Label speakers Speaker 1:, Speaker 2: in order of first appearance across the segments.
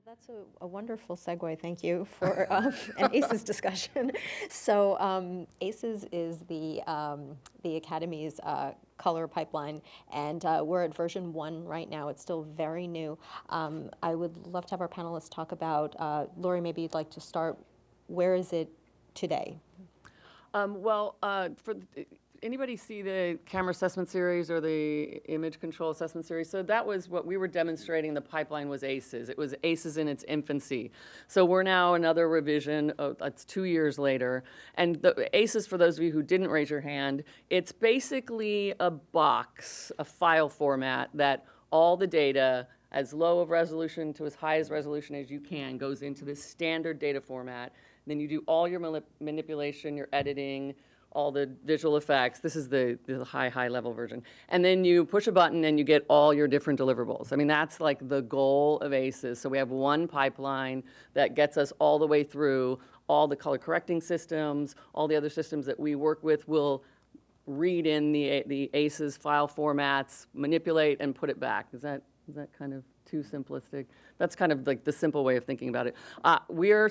Speaker 1: That's a wonderful segue. Thank you for an ACES discussion. So ACES is the Academy's color pipeline, and we're at version 1 right now. It's still very new. I would love to have our panelists talk about, Lori, maybe you'd like to start. Where is it today?
Speaker 2: Anybody see the camera assessment series or the image control assessment series? So that was what we were demonstrating. The pipeline was ACES. It was ACES in its infancy. So we're now another revision. That's 2 years later. And the ACES, for those of you who didn't raise your hand, it's basically a box, a file format that all the data, as low of resolution to as high as resolution as you can, goes into this standard data format. Then you do all your manipulation, your editing, all the visual effects. This is the high level version. And then you push a button and you get all your different deliverables. I mean, that's like the goal of ACES. So we have one pipeline that gets us all the way through. All the color correcting systems, all the other systems that we work with will read in the ACES file formats, manipulate, and put it back. Is that kind of too simplistic? That's kind of like the simple way of thinking about it. We're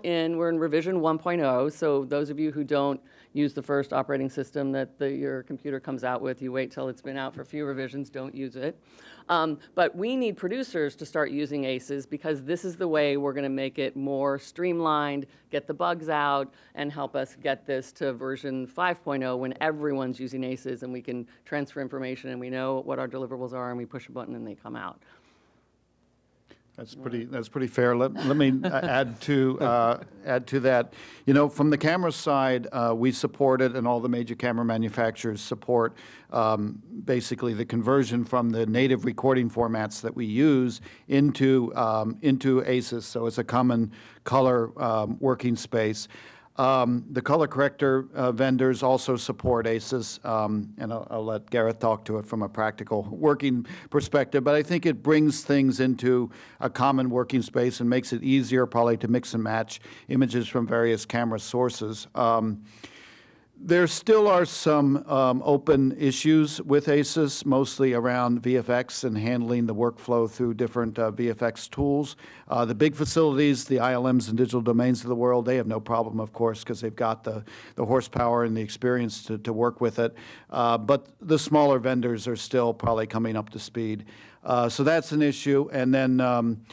Speaker 2: in revision 1.0, so those of you who don't use the first operating system that your computer comes out with, you wait till it's been out for a few revisions, don't use it. But we need producers to start using ACES because this is the way we're gonna make it more streamlined, get the bugs out, and help us get this to version 5.0 when everyone's using ACES and we can transfer information and we know what our deliverables are and we push a button and they come out.
Speaker 3: That's pretty fair. Let me add to that. You know, from the camera side, we support it, and all the major camera manufacturers support basically the conversion from the native recording formats that we use into ACES. So it's a common color working space. The color corrector vendors also support ACES, and I'll let Gareth talk to it from a practical working perspective, but I think it brings things into a common working space and makes it easier probably to mix and match images from various camera sources. There still are some open issues with ACES, mostly around VFX and handling the workflow through different VFX tools. The big facilities, the ILMs and digital domains of the world, they have no problem, of course, because they've got the horsepower and the experience to work with it. But the smaller vendors are still probably coming up to speed. So that's an issue. And then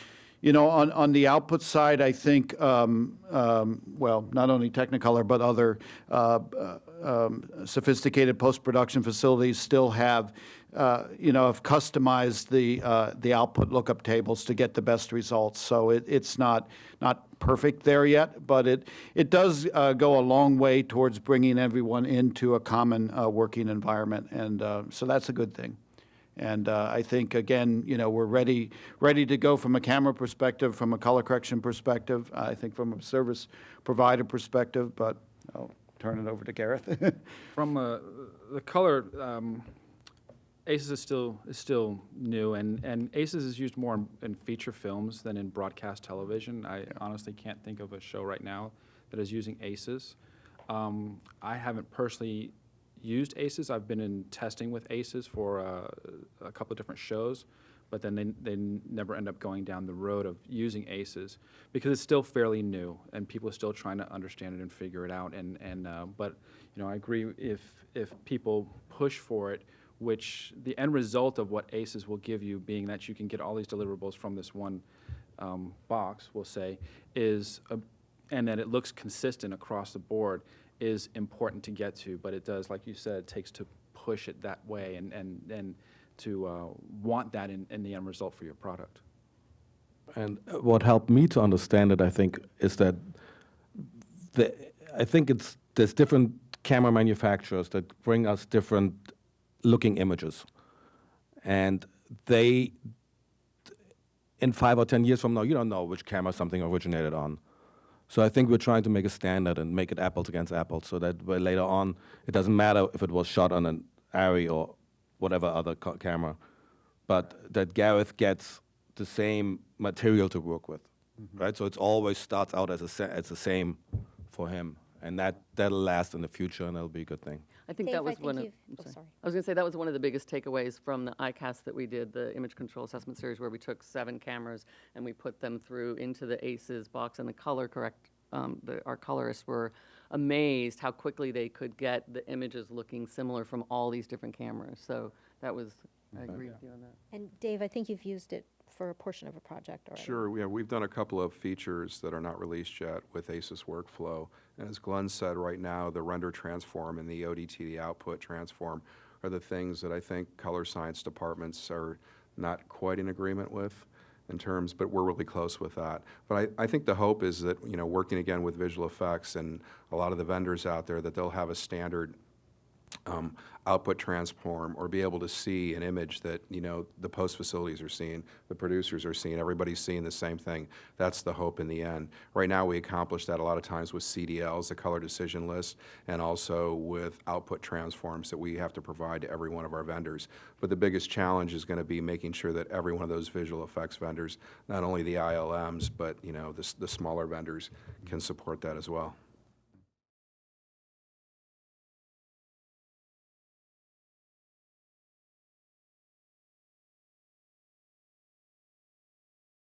Speaker 3: you know, on the output side, I think, well, not only Technicolor, but other sophisticated post-production facilities still have, you know, have customized the output lookup tables to get the best results. So it's not perfect there yet, but it does go a long way towards bringing everyone into a common working environment, and so that's a good thing. And I think, again, you know, we're ready to go from a camera perspective, from a color correction perspective, I think from a service provider perspective, but I'll turn it over to Gareth.
Speaker 4: From the color, ACES is still new, and ACES is used more in feature films than in broadcast television. I honestly can't think of a show right now that is using ACES. I haven't personally used ACES. I've been in testing with ACES for a couple of different shows, but then they never end up going down the road of using ACES because it's still fairly new and people are still trying to understand it and figure it out. But you know, I agree if people push for it, which the end result of what ACES will give you, being that you can get all these deliverables from this one box, we'll say, and that it looks consistent across the board, is important to get to, but it does, like you said, it takes to push it that way and to want that in the end result for your product.
Speaker 5: And what helped me to understand it, I think, is that there's different camera manufacturers that bring us different looking images, and they, in 5 or 10 years from now, you don't know which camera something originated on. So I think we're trying to make a standard and make it apples against apples so that later on, it doesn't matter if it was shot on an ARRI or whatever other camera, but that Gareth gets the same material to work with, right? So it always starts out as the same for him. And that'll last in the future, and that'll be a good thing.
Speaker 2: I think
Speaker 1: Dave,
Speaker 2: that was
Speaker 1: I
Speaker 2: one
Speaker 1: think
Speaker 2: of,
Speaker 1: you've-
Speaker 2: I'm
Speaker 1: oh, sorry.
Speaker 2: I was going to say, that was one of the biggest takeaways from the ICAST that we did, the Image Control Assessment Series, where we took 7 cameras and we put them through into the ACES box, and the color correct, our colorists were amazed how quickly they could get the images looking similar from all these different cameras. So that was, I agree with you on that.
Speaker 1: And Dave, I think you've used it for a portion of a project already.
Speaker 6: Sure, yeah, we've done a couple of features that are not released yet with ACES workflow. And as Glenn said, right now, the render transform and the ODT, the output transform, are the things that I think color science departments are not quite in agreement with in terms, but we're really close with that. But I think the hope is that, you know, working again with visual effects and a lot of the vendors out there, that they'll have a standard output transform, or be able to see an image that, you know, the post facilities are seeing, the producers are seeing, everybody's seeing the same thing. That's the hope in the end. Right now, we accomplish that a lot of times with CDLs, the color decision list, and also with output transforms that we have to provide to every one of our vendors. But the biggest challenge is going to be making sure that every one of those visual effects vendors, not only the ILMs, but, you know, the smaller vendors, can support that as well.